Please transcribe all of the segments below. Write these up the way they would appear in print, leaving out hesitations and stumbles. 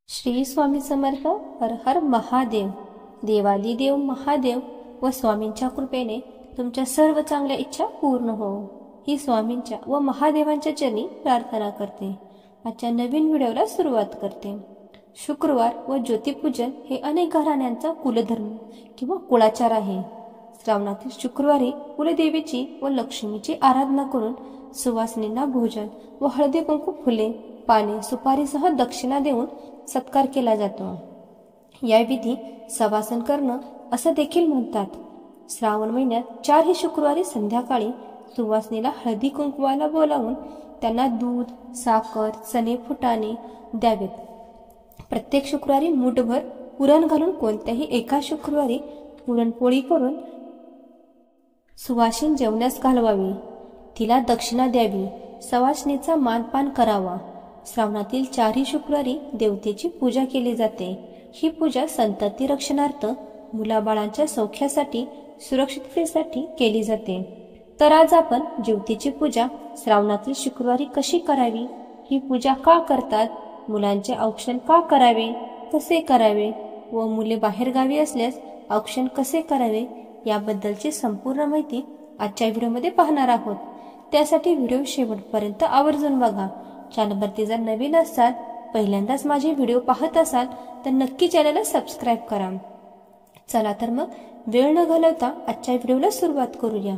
श्री स्वामी समर्थ. हर हर महादेव. देवादिदेव महादेव व स्वामींच्या कृपेने तुमच्या सर्व चांगल्या इच्छा पूर्ण हो ही स्वामींच्या व महादेवांच्या चरणी प्रार्थना करते. आजच्या नवीन व्हिडिओला सुरुवात करते. शुक्रवार व ज्योतिपूजन हे अनेक घराण्यांचा कुलधर्म किंवा कुळाचार आहे. श्रावणातील शुक्रवारी कुलदेवीची व लक्ष्मीची आराधना करून सुवासिनींना भोजन व हळदी कुंकू, फुले, पाने, सुपारीसह दक्षिणा देऊन सत्कार केला जातो. या विधी सवासन करणं असं देखील म्हणतात. श्रावण महिन्यात 4 शुक्रवारी संध्याकाळी सुवासिनीला हळदी कुंकवाला बोलावून त्यांना दूध, साखर, चणे, फुटाणे द्यावेत. प्रत्येक शुक्रवारी मूठभर पुरण घालून कोणत्याही एका शुक्रवारी पुरणपोळी करून सुवासिन जेवण्यास घालवावी. तिला दक्षिणा द्यावी. सवासिनीचा मानपान करावा. श्रावणातील 4 शुक्रवारी देवतेची पूजा केली जाते. ही पूजा संतती रक्षणार्थ, मुलाबाळांच्या सौख्यासाठी, सुरक्षिततेसाठी केली जाते. तर आज आपण ज्योतीची पूजा श्रावणातील शुक्रवारी कशी करावी, ही पूजा का करतात, मुलांचे औक्षण का करावे, कसे करावे व मुले बाहेरगावी असल्यास औक्षण कसे करावे याबद्दलची संपूर्ण माहिती आजच्या व्हिडिओमध्ये पाहणार आहोत. त्यासाठी व्हिडिओ शेवटपर्यंत आवर्जून बघा. चॅनलवरती जर नवीन असाल, पहिल्यांदाच माझे व्हिडिओ पाहत असाल तर नक्की चॅनलला सबस्क्राईब करा. चला तर मग वेळ न घालवता आजच्या व्हिडिओला सुरुवात करूया.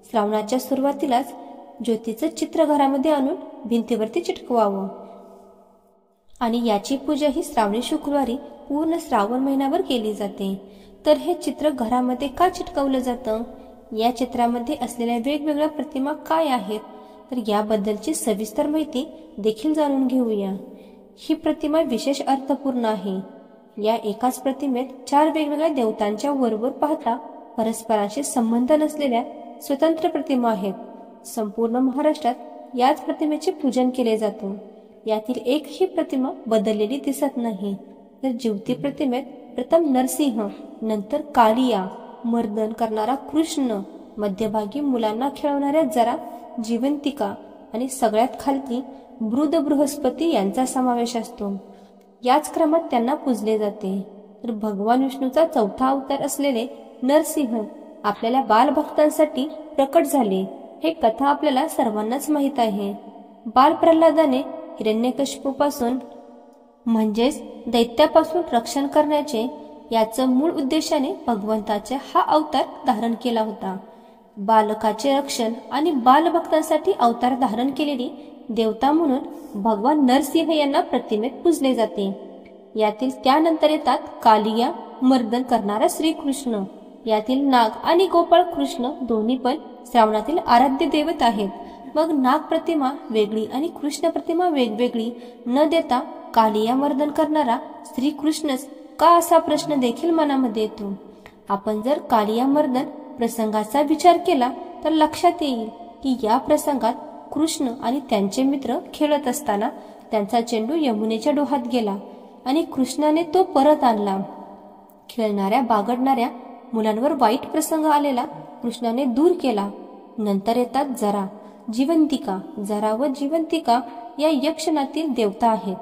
श्रावणाच्या सुरुवातीलाच ज्योतीचं चित्र घरामध्ये आणून भिंतीवरती चिटकवावं आणि याची पूजा ही श्रावणी शुक्रवारी पूर्ण श्रावण महिनाभर केली जाते. तर हे चित्र घरामध्ये का चिटकवलं जातं, या चित्रामध्ये असलेल्या वेगवेगळ्या प्रतिमा काय आहेत, तर याबद्दलची सविस्तर माहिती देखील जाणून घेऊया. ही प्रतिमा विशेष अर्थपूर्ण आहे. या एकाच प्रतिमेत 4 वेगवेगळ्या देवतांच्या वरवर पाहता परस्परांशी संबंध नसलेल्या स्वतंत्र प्रतिमा आहेत. संपूर्ण महाराष्ट्रात याच प्रतिमेचे पूजन केले जाते. यातील एकही प्रतिमा बदललेली दिसत नाही. तर ज्योती प्रतिमेत प्रथम नरसिंह, नंतर कालिया, मर्दन करणारा कृष्ण, मध्यभागी मुलांना खेळवणाऱ्या जरा, जिवंतिका आणि सगळ्यात खालती मृद बृहस्पती यांचा समावेश असतो. याच क्रमात त्यांना पूजले जाते. तर भगवान विष्णूचा 4था अवतार असलेले नरसिंह आपल्याला बालभक्तांसाठी प्रकट झाले. हे कथा आपल्याला सर्वांनाच माहीत आहे. बाल प्रल्हादाने हिरण्यकशिपूपासून म्हणजेच दैत्यापासून रक्षण करण्याचे याचं मूळ उद्देशाने भगवंताचा हा अवतार धारण केला होता. बालकाचे रक्षण आणि बालभक्तांसाठी अवतार धारण केलेली देवता म्हणून भगवान नरसिंह यांना प्रतिमेत पूजले जाते. यातील त्यानंतर येतात कालिया, मर्दन करणारा श्रीकृष्ण. यातील नाग आणि गोपाळ कृष्ण दोन्ही पण श्रावणातील आराध्य दैवत आहेत. मग नाग प्रतिमा वेगळी आणि कृष्ण प्रतिमा वेगवेगळी न देता कालिया मर्दन करणारा श्रीकृष्णच का, असा प्रश्न देखील मनामध्ये येतो. आपण जर कालिया मर्दन प्रसंगाचा विचार केला तर लक्षात येईल की या प्रसंगात कृष्ण आणि त्यांचे मित्र खेळत असताना त्यांचा चेंडू यमुनेच्या डोहात गेला आणि कृष्णाने तो परत आणला. खेळणाऱ्या बागडणाऱ्या मुलांवर वाईट प्रसंग आलेला कृष्णाने दूर केला. नंतर येतात जरा, जिवंतिका. जरा व जिवंतिका या यक्षणातील देवता आहेत.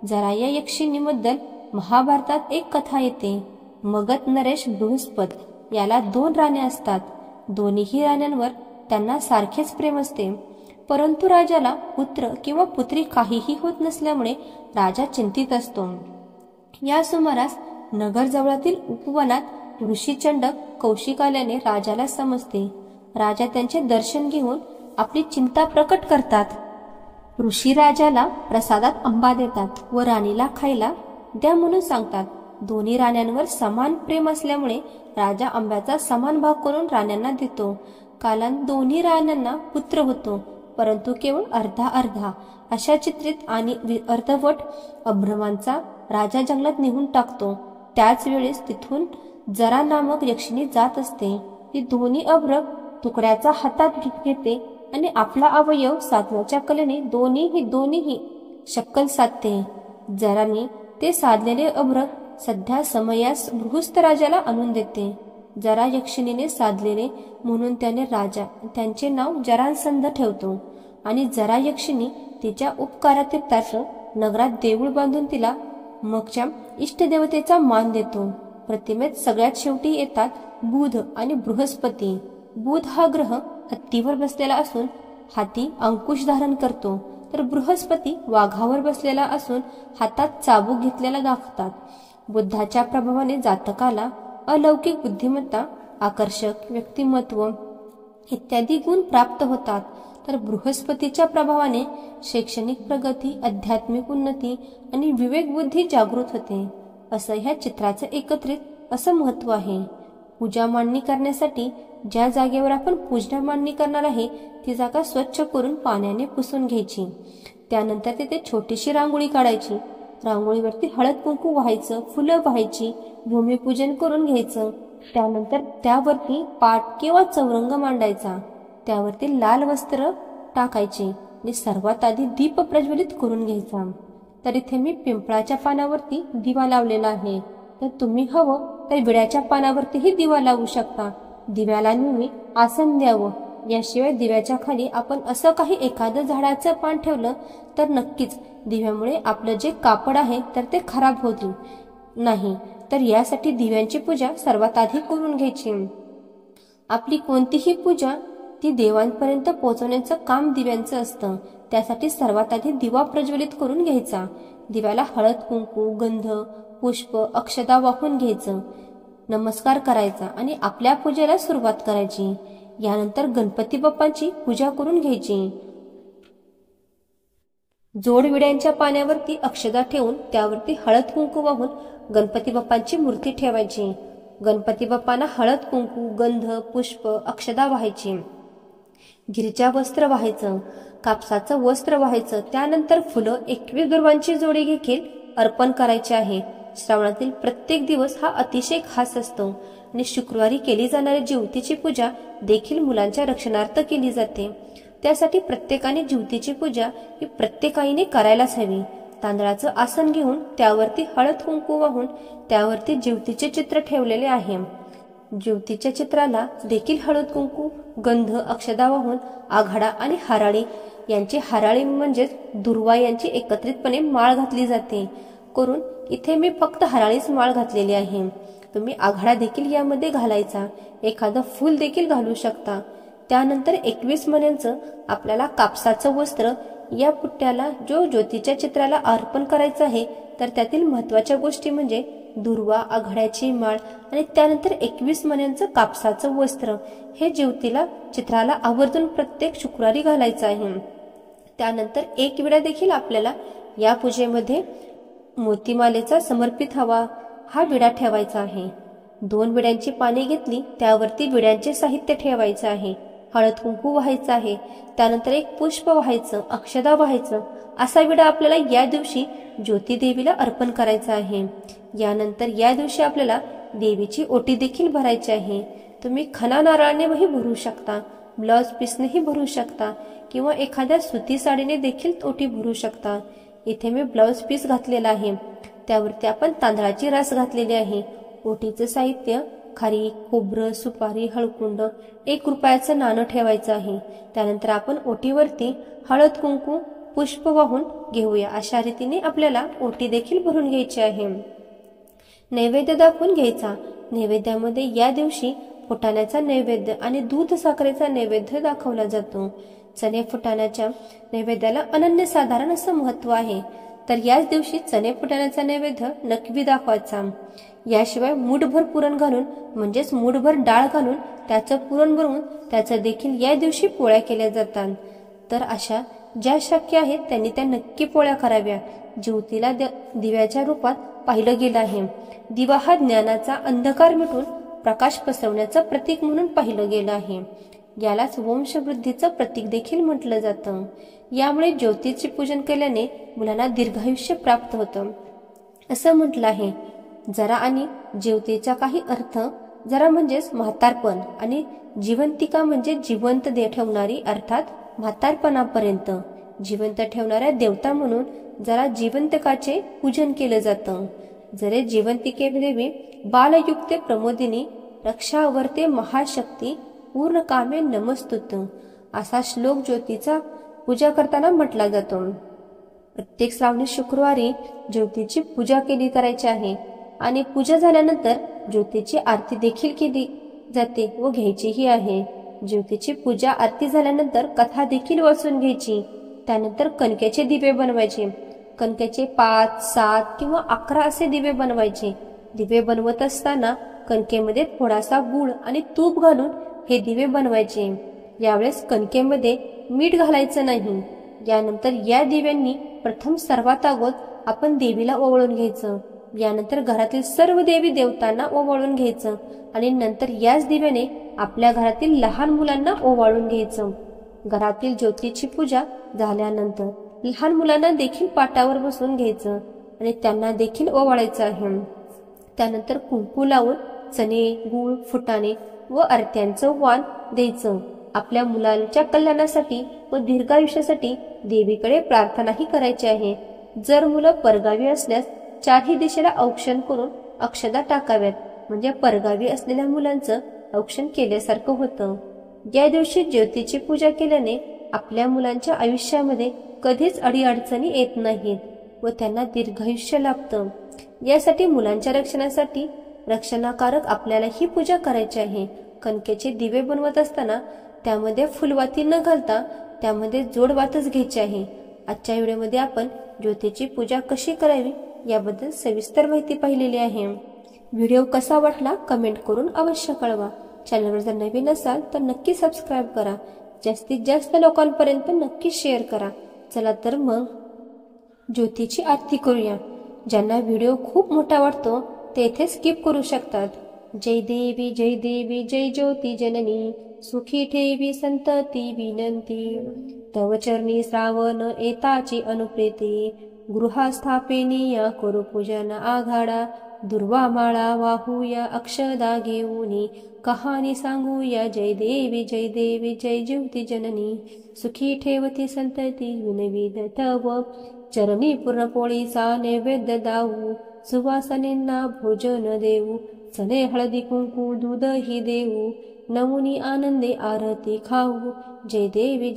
जरा या यक्षिणीबद्दल महाभारतात एक कथा येते. मगध नरेश बृहस्पत याला 2 राण्या असतात. दोन्हीही राण्यांवर त्यांना सारखेच प्रेम असते. परंतु राजाला पुत्र किंवा पुत्री काहीही होत नसल्यामुळे राजा चिंतित असतो. या सुमारास नगर जवळातील उपवनात ऋषी चंडक कौशिक आल्याने राजाला समजते. राजा त्यांचे दर्शन घेऊन आपली चिंता प्रकट करतात. ऋषी राजाला प्रसादात आंबा देतात व राणीला खायला द्या म्हणून सांगतात. दोन्ही राण्यांवर समान प्रेम असल्यामुळे राजा आंब्याचा समान भाग करून राण्यांना देतो. कालांत दोन्ही राण्यांना पुत्र होतो, परंतु केवळ अर्धा अर्धा अशा चित्रित आणि अर्धवट अभ्रमांचा राजा जंगलात निघून टाकतो. त्याच वेळेस तिथून जरा नामक यक्षिणी जात असते. ती दोन्ही अभ्रक तुकड्याचा हातात घेते आणि आपला अवयव साधण्याच्या कलेने दोन्हीही शक्कल साधते. जराने ते साधलेले अभ्रक सध्या समयास बृहस्थ राजाला आणून देते. जरा यक्षिणीने साधलेले म्हणून त्याने राजा त्यांचे नाव जरासंध ठेवतो आणि जरा यक्षिणी तिच्या उपकारातीर्थार्थ नगरात देऊळ बांधून तिला मगच्या इष्टदेवतेचा मान देतो. प्रतिमेत सगळ्यात शेवटी येतात बुध आणि बृहस्पती. बुध हा ग्रह हत्तीवर बसलेला असून हाती अंकुश धारण करतो, तर बृहस्पती वाघावर बसलेला असून हातात चाबूक घेतलेला दाखवतात. बुद्धाच्या प्रभावाने जातकाला अलौकिक बुद्धिमत्ता, आकर्षक व्यक्तिमत्व इत्यादी गुण प्राप्त होतात, तर बृहस्पतीच्या प्रभावाने शैक्षणिक प्रगती, आध्यात्मिक उन्नती आणि विवेक बुद्धी जागृत होते. असं ह्या चित्राचं एकत्रित असं महत्व आहे. पूजा मांडणी करण्यासाठी ज्या जागेवर आपण पूजा मांडणी करणार आहे ती जागा स्वच्छ करून पाण्याने पुसून घ्यायची. त्यानंतर तिथे छोटीशी रांगोळी काढायची. रांगोळीवरती हळद कुंकू व्हायचं, फुलं व्हायची, भूमिपूजन करून घ्यायचं. त्यानंतर त्यावरती पाट किंवा चौरंग मांडायचा. त्यावरती लाल वस्त्र टाकायचे आणि सर्वात आधी दीप प्रज्वलित करून घ्यायचा. तर इथे मी पिंपळाच्या पानावरती दिवा लावलेला आहे, तर तुम्ही हवं तर विड्याच्या पानावरतीही दिवा लावू शकता. दिव्याला नेहमी आसन द्यावं. याशिवाय दिव्याच्या खाली आपण असं काही एखादं झाडाचं पान ठेवलं तर नक्कीच दिव्यामुळे आपलं जे कापड आहे तर ते खराब होतील नाही. तर यासाठी दिव्यांची पूजा सर्वात आधी करून घ्यायची. आपली कोणतीही पूजा ती देवांपर्यंत पोहोचवण्याचं काम दिव्यांचं असतं. त्यासाठी सर्वात आधी दिवा प्रज्वलित करून घ्यायचा. दिव्याला हळद कुंकू, गंध, पुष्प, अक्षता वाहून घ्यायचं, नमस्कार करायचा आणि आपल्या पूजेला सुरुवात करायची. यानंतर गणपती बाप्पांची पूजा करून घ्यायची. जोड विड्यांच्या पाण्यावरती अक्षता ठेवून त्यावरती हळद कुंकू वाहून गणपती बाप्पांची मूर्ती ठेवायची. गणपती बाप्पांना हळद कुंकू, गंध, पुष्प, अक्षता वाहायची. गिरच्या वस्त्र वाहायचं, कापसाचं वस्त्र वाहायचं. त्यानंतर फुलं 21 दुर्वांची जोडी देखील अर्पण करायची आहे. श्रावणातील प्रत्येक दिवस हा अतिशय खास असतो आणि शुक्रवारी केली जाणारी ज्योतीची पूजा देखील मुलांच्या रक्षणार्थ केली जाते. त्यासाठी प्रत्येकाने ज्योतीची पूजा ही प्रत्येक आईने करायलाच हवी. तांदळाचं आसन घेऊन त्यावरती हळद कुंकू वाहून त्यावरती ज्योतीचे चित्र ठेवलेले आहे. ज्योतीच्या चित्राला देखील हळद कुंकू, गंध, अक्षता वाहून आघाडा आणि हराळी यांची, हराळी म्हणजेच दुर्वा यांची एकत्रितपणे माळ घातली जाते. करून इथे मी फक्त हराळीच माळ घातलेली आहे. तुम्ही आघाडा देखील यामध्ये घालायचा, एखादं फूल देखील घालू शकता. त्यानंतर 21 मण्यांचं आपल्याला कापसाचं वस्त्र या पुट्ट्याला जो ज्योतीच्या चित्राला अर्पण करायचं आहे, तर त्यातील महत्वाच्या गोष्टी म्हणजे दुर्वा, आघाड्याची माळ आणि त्यानंतर 21 मण्यांचं कापसाचं वस्त्र हे ज्योतीला चित्राला आवर्जून प्रत्येक शुक्रवारी घालायचं आहे. त्यानंतर एक विडा देखील आपल्याला या पूजेमध्ये मोतीमालेचा समर्पित हवा हा विडा ठेवायचा आहे. 2 विड्यांची पाने घेतली, त्यावरती विड्यांचे साहित्य ठेवायचं आहे. हळद कुंकू व्हायचं आहे. त्यानंतर एक पुष्प व्हायचं, अक्षता व्हायचं. असा विडा आपल्याला या दिवशी ज्योती देवीला अर्पण करायचा आहे. यानंतर या दिवशी आपल्याला देवीची ओटी देखील भरायची आहे. तुम्ही खणा नारळानेही भरू शकता, ब्लाउज पीसनेही भरू शकता किंवा एखाद्या सुती साडीने देखील ओटी भरू शकता. इथे मी ब्लाउज पीस घातलेला आहे. त्यावरती आपण तांदळाची रास घातलेली आहे. ओटीचं साहित्य खारी, खोबरं, सुपारी, हळकुंड, 1 रुपयाचं नाणं ठेवायचं आहे. त्यानंतर आपण ओटीवरती हळद कुंकू, पुष्प वाहून घेऊया. अशा रीतीने आपल्याला ओटी देखील भरून घ्यायची आहे. नैवेद्य दाखवून घ्यायचा. नैवेद्यामध्ये या दिवशी फुटाण्याचा नैवेद्य आणि दूध साखरेचा नैवेद्य दाखवला जातो. चणे फुटाण्याच्या नैवेद्याला अनन्यसाधारण असं महत्व आहे. तर याच दिवशी चणे फुटाण्याचा नैवेद्य नक्की दाखवायचा. याशिवाय मूठभर पुरण घालून म्हणजेच मूठभर डाळ घालून त्याचं पुरण बनवून त्याचं देखील या दिवशी पोळ्या केल्या जातात. तर अशा ज्या शक्य आहेत त्यांनी त्या नक्की पोळ्या कराव्या. ज्योतीला दिव्याच्या रूपात पाहिलं गेलं आहे. दिवा हा ज्ञानाचा अंधकार मिटून प्रकाश पसरवण्याचं प्रतीक म्हणून पाहिलं गेलं आहे. यालाच वंशवृद्धीचं प्रतीक देखील म्हटलं जातं. यामुळे ज्योतीचे पूजन केल्याने मुलांना दीर्घायुष्य प्राप्त होतं असं म्हटलं आहे. जरा आणि ज्योतीचा काही अर्थ जरा म्हणजेच म्हातारपण आणि जिवंतिका म्हणजे जिवंत ठेवणारी, अर्थात म्हातारपणापर्यंत जिवंत ठेवणाऱ्या देवता म्हणून जरा जिवंतकाचे पूजन केलं जातं. जरे जिवंतिके देवी बालयुक्ते प्रमोदिनी रक्षावर्ते महाशक्ती पूर्ण कामे नमस्तुत असा श्लोक ज्योतीचा पूजा करताना म्हटला जातो. प्रत्येक श्रावणी शुक्रवारी ज्योतीची पूजा केली करायची आहे आणि पूजा झाल्यानंतर ज्योतीची आरती देखील केली जाते व घ्यायचीही आहे. ज्योतीची पूजा आरती झाल्यानंतर कथा देखील वाचून घ्यायची. त्यानंतर कणकेचे दिवे बनवायचे. कणकेचे 5, 7 किंवा 11 असे दिवे बनवायचे. दिवे बनवत असताना कणकेमध्ये थोडासा गूळ आणि तूप घालून हे दिवे बनवायचे. यावेळेस कणकेमध्ये मीठ घालायचं नाही. यानंतर या दिव्यांनी प्रथम सर्वात अगोदर आपण देवीला ओवाळून घ्यायचं. यानंतर घरातील सर्व देवी देवतांना ओवाळून घ्यायचं आणि नंतर याच दिव्याने आपल्या घरातील लहान मुलांना ओवाळून घ्यायचं. घरातील ज्योतीची पूजा झाल्यानंतर लहान मुलांना देखील पाटावर बसून घ्यायचं आणि त्यांना देखील ओवाळायचं आहे. त्यानंतर कुंकू लावून चणे, गूळ, फुटाणे व अर्त्यांचं वाण द्यायचं. आपल्या मुलांच्या कल्याणासाठी व दीर्घायुष्यासाठी देवीकडे प्रार्थनाही करायची आहे. जर मुलं परगावी असल्यास चारही दिशेला औक्षण करून अक्षदा टाकाव्यात, म्हणजे परगावी असलेल्या मुलांचं औक्षण केल्यासारखं होतं. या दिवशी ज्योतीची पूजा केल्याने आपल्या मुलांच्या आयुष्यामध्ये कधीच अडीअडचणी येत नाहीत व त्यांना दीर्घायुष्य लाभतं. यासाठी मुलांच्या रक्षणासाठी रक्षणाकारक आपल्याला ही पूजा करायची आहे. कणकेचे दिवे बनवत असताना त्यामध्ये फुलवाती न घालता त्यामध्ये जोडवातच घ्यायची आहे. आजच्या व्हिडिओमध्ये आपण ज्योतीची पूजा कशी करावी याबद्दल सविस्तर माहिती पाहिलेली आहे. व्हिडिओ कसा वाटला कमेंट करून अवश्य कळवा. चॅनलवर जर नवीन असाल तर नक्की सबस्क्राईब करा. जास्तीत जास्त लोकांपर्यंत नक्की शेअर करा. चला तर मग ज्योतीची आरती करूया. ज्यांना व्हिडिओ खूप मोठा वाटतो ते इथे स्किप करू शकतात. जय देवी जय देवी जय ज्योती जननी, सुखी ठेवी संतती विनंती. तव चरणी श्रावण एताची अनुप्रेती, गृहास्थापिनीया करू पूजन आघाडा. दुर्वा माळा वाहूया अक्षदा घेऊनी, कहाणी सांगूया जय देवी जय ज्योती जननी. सुखी ठेवती संतती विनविद तव, चरणी पुरणपोळीचा नैवेद्य दाऊ. सुवासनींना भोजन देऊ, चणे हळदी कुंकू दूधही देऊ. नमुनी आनंदे आरती खाऊ, जय देवी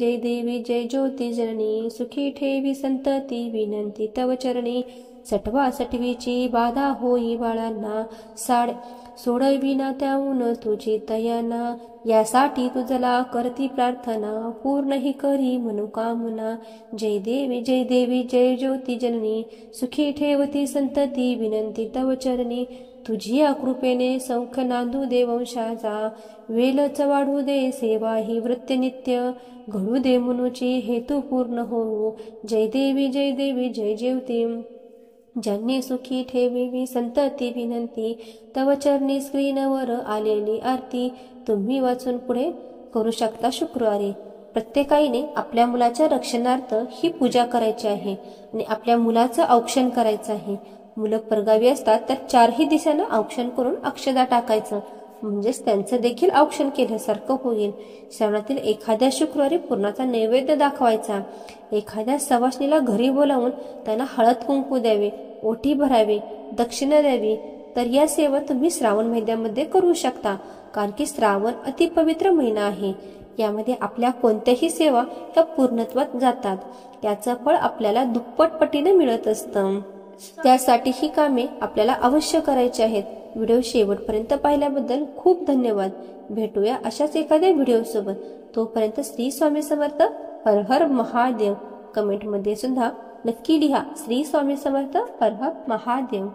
जय ज्योती जननी. सुखी ठेवी संतती विनंती तव चरणी, सटवा सटवीची बाधा होई बाळांना. सोडविना त्याहून तुझी तयाना, यासाठी तुझला करती प्रार्थना. पूर्ण ही करी मनोकामना, जय देवी जय ज्योती जननी. सुखी ठेवती संतती विनंती तव चरणी, तुझिया कृपेने सौख नांदू दे वंशाचा. वेलच वाढू दे सेवा ही वृत्य नित्य, घडू दे मनुची हेतू पूर्ण होऊ. जय देवी जय ज्योती. ज्यांनी सुखी ठेवी संतती विनंती, तव चरणी स्क्रीनवर आलेली आरती तुम्ही वाचून पुढे करू शकता शुक्रवारी. प्रत्येकाने आपल्या मुलाच्या रक्षणार्थ ही पूजा करायची आहे आणि आपल्या मुलाचं औक्षण करायचं आहे. मुलं परगावी असतात तर चारही दिशांना औक्षण करून अक्षदा टाकायचं, म्हणजेच त्यांचं देखील औक्षण केल्यासारखं होईल. श्रावणातील एखाद्या शुक्रवारी पुरणाचा नैवेद्य दाखवायचा. एखाद्या सवासणीला घरी बोलावून त्यांना हळद कुंकू द्यावे, ओटी भरावे, दक्षिणा द्यावी. तर या सेवा तुम्ही श्रावण महिन्यामध्ये करू शकता, कारण की श्रावण अतिपवित्र महिना आहे. यामध्ये आपल्या कोणत्याही सेवा त्या पूर्णत्वात जातात. त्याचं फळ आपल्याला दुप्पट पटीने मिळत असतं. त्यासाठी ही कामे आपल्याला अवश्य करायची आहेत. व्हिडिओ शेवटपर्यंत पाहिल्याबद्दल खूप धन्यवाद. भेटूया अशाच एखाद्या व्हिडिओ सोबत. तोपर्यंत श्री स्वामी समर्थ. हर हर महादेव. कमेंट मध्ये सुद्धा नक्की लिहा श्री स्वामी समर्थ. हर हर महादेव.